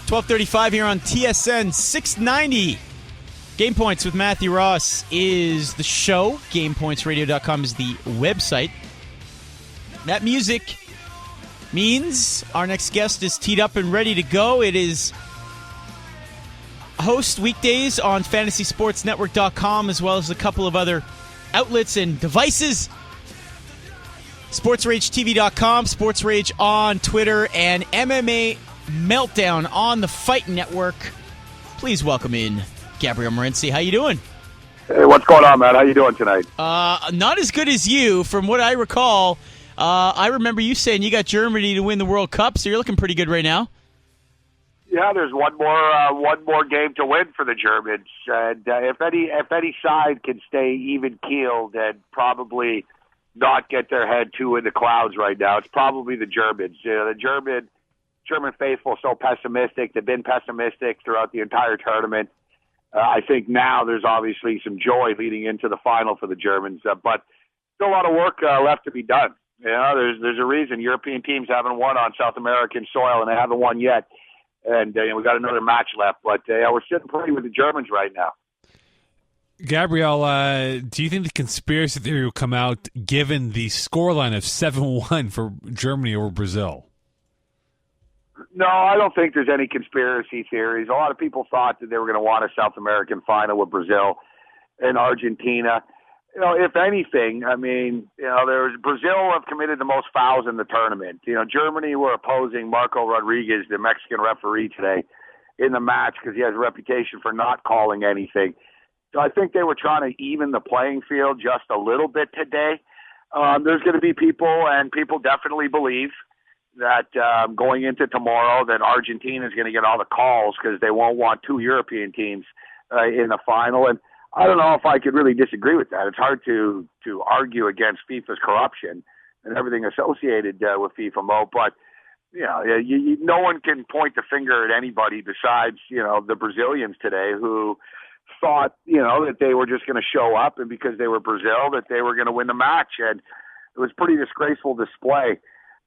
12:35 here on TSN 690. Game Points with Matthew Ross is the show. GamePointsRadio.com is the website. That music means our next guest is teed up and ready to go. It is host weekdays on FantasySportsNetwork.com as well as a couple of other outlets and devices. SportsRageTV.com, Sports Rage on Twitter, and MMA Meltdown on the Fight Network. Please welcome in Gabriel Morency. How you doing? Hey, what's going on, man? How you doing tonight? Not as good as you. From what I recall, I remember you saying you got Germany to win the World Cup, so you're looking pretty good right now. Yeah, there's one more game to win for the Germans, and if any side can stay even keeled and probably not get their head too in the clouds right now, it's probably the Germans. The German faithful so pessimistic. They've been pessimistic throughout the entire tournament. I think now there's obviously some joy leading into the final for the Germans, but still a lot of work left to be done. You know, there's a reason European teams haven't won on South American soil, and they haven't won yet. And we got another match left, but we're sitting pretty with the Germans right now. Gabriel, do you think the conspiracy theory will come out given the scoreline of 7-1 for Germany over Brazil? No, I don't think there's any conspiracy theories. A lot of people thought that they were going to want a South American final with Brazil and Argentina. You know, if anything, I mean, Brazil have committed the most fouls in the tournament. You know, Germany were opposing Marco Rodriguez, the Mexican referee, today in the match because he has a reputation for not calling anything. So I think they were trying to even the playing field just a little bit today. There's going to be people, and people definitely believe that going into tomorrow that Argentina is going to get all the calls because they won't want two European teams in the final. And I don't know if I could really disagree with that. It's hard to argue against FIFA's corruption and everything associated with FIFA, Mo. But no one can point the finger at anybody besides the Brazilians today who thought that they were just going to show up, and because they were Brazil that they were going to win the match. And it was a pretty disgraceful display.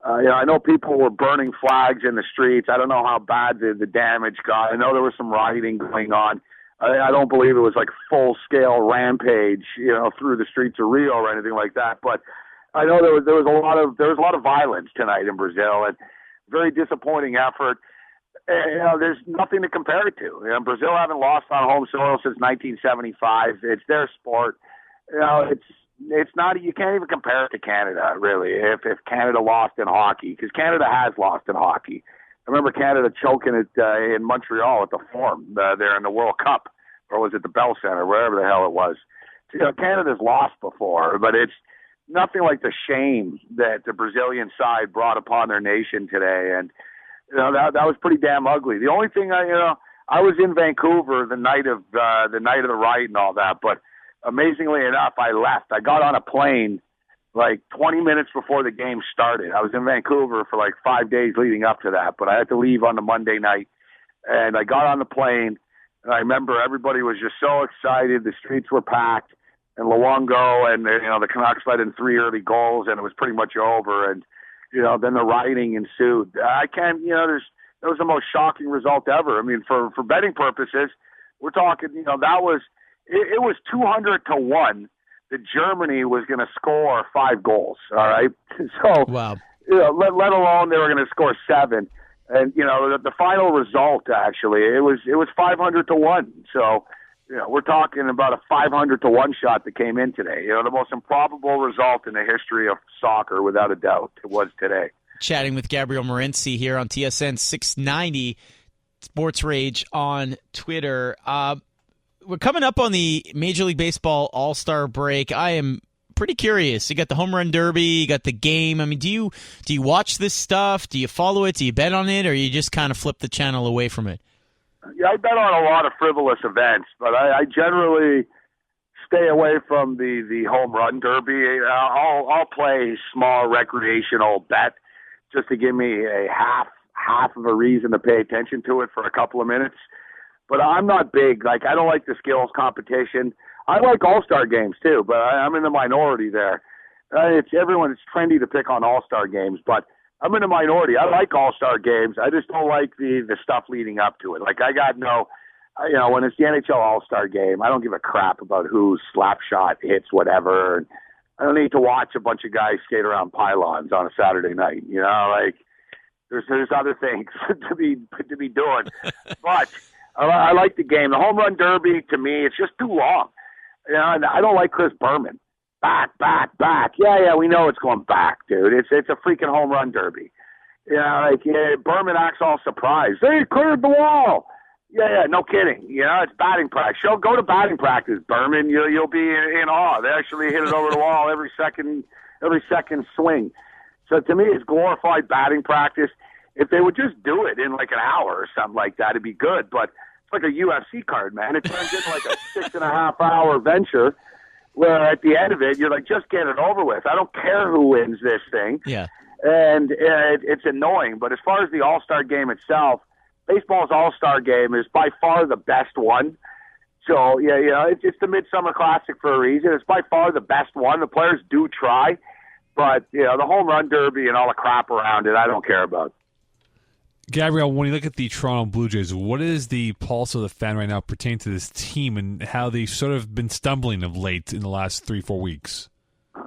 I know people were burning flags in the streets. I don't know how bad the damage got. I know there was some rioting going on. I don't believe it was like full-scale rampage, through the streets of Rio or anything like that. But I know there was a lot of violence tonight in Brazil, and very disappointing effort. There's nothing to compare it to. Brazil haven't lost on home soil since 1975. It's their sport. It's not. You can't even compare it to Canada, really. If Canada lost in hockey, because Canada has lost in hockey. I remember Canada choking it in Montreal at the Forum there in the World Cup, or was it the Bell Center, wherever the hell it was. Canada's lost before, but it's nothing like the shame that the Brazilian side brought upon their nation today, and that was pretty damn ugly. The only thing I was in Vancouver the night of the riot and all that, but amazingly enough, I left. I got on a plane like 20 minutes before the game started. I was in Vancouver for like 5 days leading up to that, but I had to leave on the Monday night. And I got on the plane, and I remember everybody was just so excited. The streets were packed, and Luongo and the Canucks led in 3 early goals, and it was pretty much over. And then the rioting ensued. That was the most shocking result ever. I mean, for betting purposes, we're talking. That was it was 200-1 that Germany was going to score 5 goals. All right, so wow. Let alone they were going to score 7. And the final result actually it was 500-1. So we're talking about a 500-1 shot that came in today. The most improbable result in the history of soccer, without a doubt, it was today. Chatting with Gabriel Morency here on TSN 690, Sports Rage on Twitter. We're coming up on the Major League Baseball All-Star break. I am pretty curious. You got the Home Run Derby, you got the game. I mean, do you watch this stuff? Do you follow it? Do you bet on it, or you just kind of flip the channel away from it? Yeah, I bet on a lot of frivolous events, but I generally stay away from the Home Run Derby. I'll play small recreational bet just to give me a half of a reason to pay attention to it for a couple of minutes. But I'm not big. Like, I don't like the skills competition. I like all-star games too, but I'm in the minority there. It's trendy to pick on all-star games, but I'm in a minority. I like All-Star games. I just don't like the stuff leading up to it. Like, I got no, when it's the NHL All-Star game, I don't give a crap about who slap shot hits whatever. I don't need to watch a bunch of guys skate around pylons on a Saturday night. Like, there's other things to be doing. But I like the game. The home run derby, to me, it's just too long. And I don't like Chris Berman. Back. Yeah, we know it's going back, dude. It's a freaking home run derby. Berman acts all surprised. They cleared the wall. Yeah, no kidding. It's batting practice. Go to batting practice, Berman. You'll be in awe. They actually hit it over the wall every second swing. So to me, it's glorified batting practice. If they would just do it in like an hour or something like that, it'd be good. But it's like a UFC card, man. It turns into like a 6.5-hour venture where at the end of it, you're like, just get it over with. I don't care who wins this thing. Yeah. And it's annoying. But as far as the All-Star game itself, baseball's All-Star game is by far the best one. So, it's the Midsummer Classic for a reason. It's by far the best one. The players do try. But, the home run derby and all the crap around it, I don't care about. Gabriel, when you look at the Toronto Blue Jays, what is the pulse of the fan right now pertaining to this team and how they've sort of been stumbling of late in the last 3-4 weeks?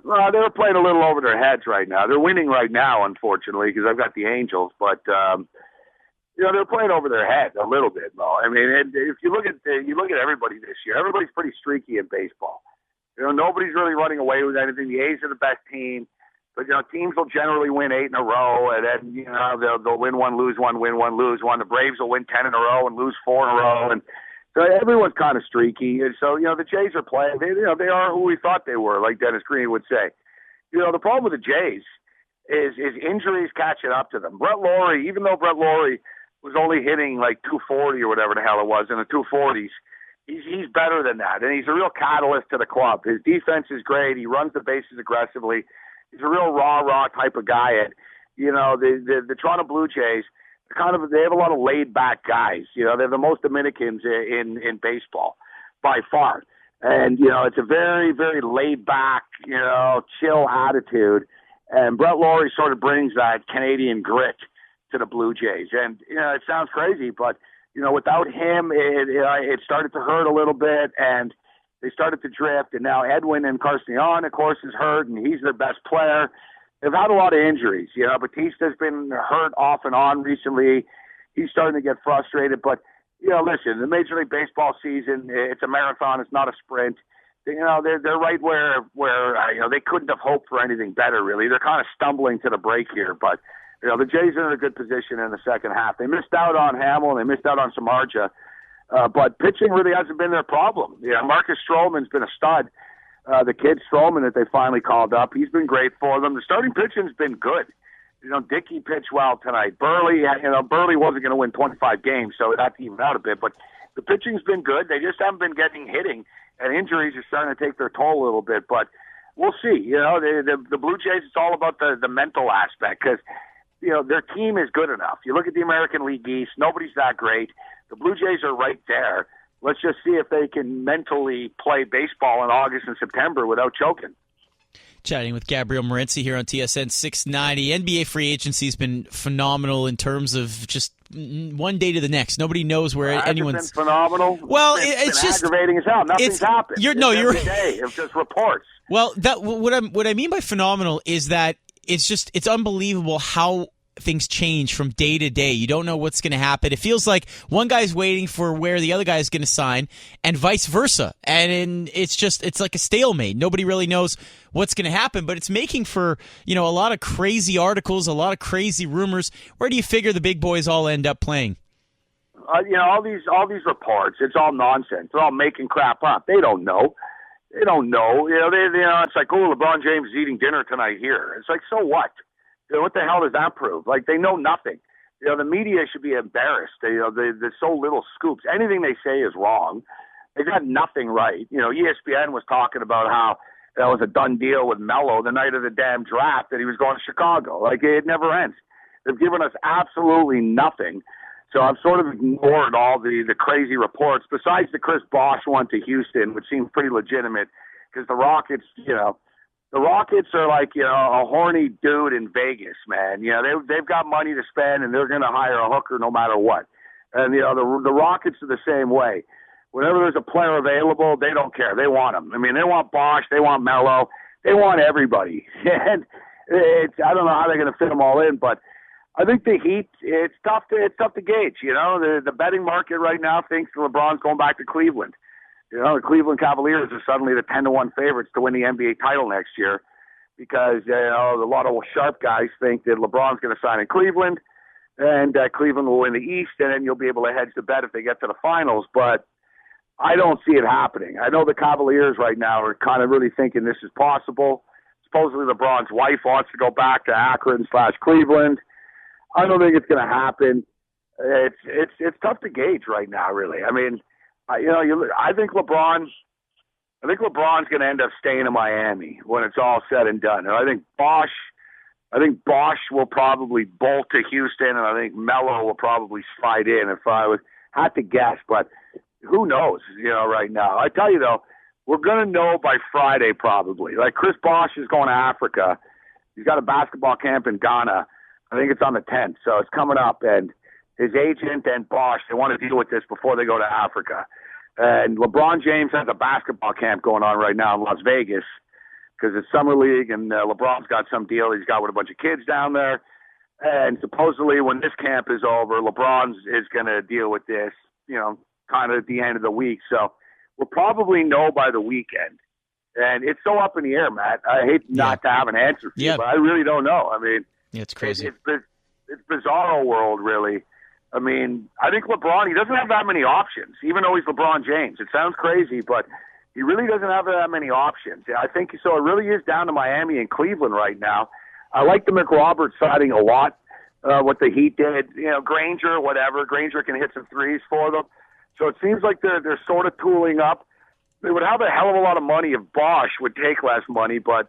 Well, they're playing a little over their heads right now. They're winning right now, unfortunately, because I've got the Angels. But, they're playing over their heads a little bit, Mo. I mean, if you look at everybody this year, everybody's pretty streaky in baseball. Nobody's really running away with anything. The A's are the best team. But, teams will generally win 8 in a row, and then, they'll win one, lose one, win one, lose one. The Braves will win 10 in a row and lose 4 in a row. And so everyone's kind of streaky. And so, the Jays are playing. They are who we thought they were, like Dennis Green would say. The problem with the Jays is injuries catching up to them. Brett Lawrie, even though Brett Lawrie was only hitting like 240 or whatever the hell it was in the 240s, he's better than that. And he's a real catalyst to the club. His defense is great. He runs the bases aggressively. He's a real raw type of guy. And, the Toronto Blue Jays, they have a lot of laid-back guys. They're the most Dominicans in baseball by far. And, it's a very, very laid-back, chill attitude. And Brett Lawrie sort of brings that Canadian grit to the Blue Jays. And, it sounds crazy, but, without him, it started to hurt a little bit, and they started to drift. And now Edwin and Carcion, of course, is hurt, and he's their best player. They've had a lot of injuries. Batista's been hurt off and on recently. He's starting to get frustrated. But, listen, the Major League Baseball season, it's a marathon. It's not a sprint. They're right where they couldn't have hoped for anything better, really. They're kind of stumbling to the break here. But, the Jays are in a good position in the second half. They missed out on Hamill, and they missed out on Samardzija. But pitching really hasn't been their problem. Marcus Stroman's been a stud. The kid Stroman that they finally called up, he's been great for them. The starting pitching's been good. Dickey pitched well tonight. Burley wasn't going to win 25 games, so that evened out a bit. But the pitching's been good. They just haven't been getting hitting, and injuries are starting to take their toll a little bit. But we'll see. The Blue Jays, it's all about the mental aspect because, their team is good enough. You look at the American League East, nobody's that great. The Blue Jays are right there. Let's just see if they can mentally play baseball in August and September without choking. Chatting with Gabriel Morency here on TSN 690. NBA free agency has been phenomenal in terms of just one day to the next. Nobody knows where anyone's been phenomenal. Well, it's just aggravating as hell. Nothing's happened. You're every day. It's just reports. Well, what I mean by phenomenal is that it's unbelievable how things change from day to day. You don't know what's going to happen. It feels like one guy's waiting for where the other guy's going to sign and vice versa. And it's like a stalemate. Nobody really knows what's going to happen, but it's making for, a lot of crazy articles, a lot of crazy rumors. Where do you figure the big boys all end up playing? All these reports, it's all nonsense. They're all making crap up. They don't know. They don't know. It's like, LeBron James is eating dinner tonight here. It's like, so what? What the hell does that prove? Like, they know nothing. The media should be embarrassed. There's so little scoops. Anything they say is wrong. They got nothing right. ESPN was talking about how that was a done deal with Melo the night of the damn draft that he was going to Chicago. Like, it never ends. They've given us absolutely nothing. So I've sort of ignored all the crazy reports, besides the Chris Bosh one to Houston, which seems pretty legitimate because the Rockets, the Rockets are like, a horny dude in Vegas, man. They've got money to spend, and they're going to hire a hooker no matter what. And, the Rockets are the same way. Whenever there's a player available, they don't care. They want him. I mean, they want Bosch. They want Melo. They want everybody. And I don't know how they're going to fit them all in, but I think the Heat, it's tough to gauge. The betting market right now thinks LeBron's going back to Cleveland. The Cleveland Cavaliers are suddenly the 10-1 favorites to win the NBA title next year because a lot of sharp guys think that LeBron's going to sign in Cleveland and Cleveland will win the East, and then you'll be able to hedge the bet if they get to the finals. But I don't see it happening. I know the Cavaliers right now are kind of really thinking this is possible. Supposedly LeBron's wife wants to go back to Akron/Cleveland. I don't think it's going to happen. It's tough to gauge right now, really. I mean, I think LeBron's going to end up staying in Miami when it's all said and done. And I think Bosch will probably bolt to Houston, and I think Melo will probably slide in if I had to guess. But who knows, right now. I tell you, though, we're going to know by Friday probably. Like Chris Bosch is going to Africa. He's got a basketball camp in Ghana. I think it's on the 10th, so it's coming up. And his agent and Bosch, they want to deal with this before they go to Africa. And LeBron James has a basketball camp going on right now in Las Vegas because it's Summer League, and LeBron's got some deal he's got with a bunch of kids down there. And supposedly when this camp is over, LeBron is going to deal with this, kind of at the end of the week. So we'll probably know by the weekend. And it's so up in the air, Matt. I hate not to have an answer for you, but I really don't know. I mean, it's crazy. It's bizarro world, really. I mean, I think LeBron, he doesn't have that many options, even though he's LeBron James. It sounds crazy, but he really doesn't have that many options. I think so. It really is down to Miami and Cleveland right now. I like the McRoberts signing a lot, what the Heat did. Granger, whatever. Granger can hit some threes for them. So it seems like they're sort of tooling up. They would have a hell of a lot of money if Bosch would take less money, but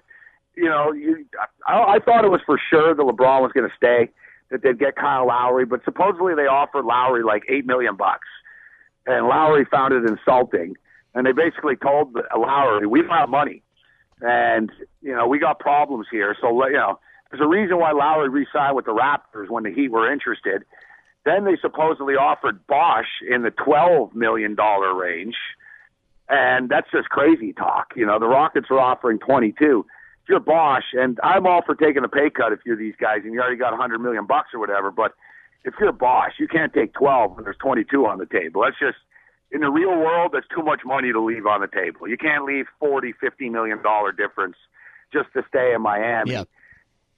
I thought it was for sure that LeBron was going to stay, that they'd get Kyle Lowry, but supposedly they offered Lowry like $8 million, and Lowry found it insulting. And they basically told Lowry, "We don't have money, and we got problems here. So there's a reason why Lowry re-signed with the Raptors when the Heat were interested." Then they supposedly offered Bosch in the $12 million range, and that's just crazy talk. The Rockets are offering 22. If you're Bosch, and I'm all for taking a pay cut if you're these guys and you already got $100 million or whatever, but if you're Bosch, you can't take 12 when there's 22 on the table. That's just, in the real world, that's too much money to leave on the table. You can't leave $40-50 million difference just to stay in Miami. Yep.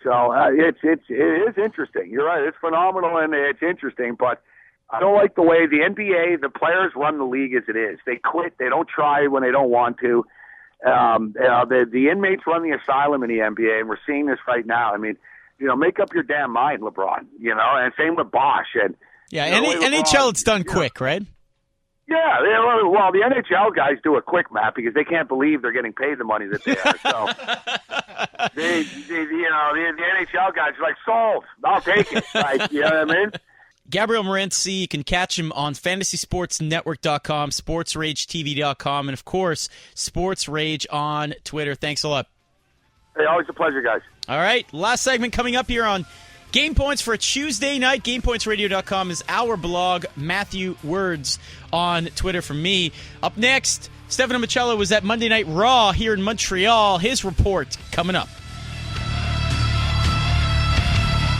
So it is interesting. You're right. It's phenomenal and it's interesting, but I don't like the way the NBA, the players run the league as it is. They quit. They don't try when they don't want to. The inmates run the asylum in the NBA, and we're seeing this right now. I mean, make up your damn mind, LeBron. And same with Bosch. And NHL, it's done quick, right? Yeah, well, the NHL guys do it quick, Matt, because they can't believe they're getting paid the money that they are. So, the NHL guys are like, sold. I'll take it. Like, you know what I mean? Gabriel Morency, you can catch him on FantasySportsNetwork.com, SportsRageTV.com, and, of course, Sports Rage on Twitter. Thanks a lot. Hey, always a pleasure, guys. All right, last segment coming up here on Game Points for a Tuesday night. GamePointsRadio.com is our blog. Matthew Words on Twitter from me. Up next, Stefano Michello was at Monday Night Raw here in Montreal. His report coming up.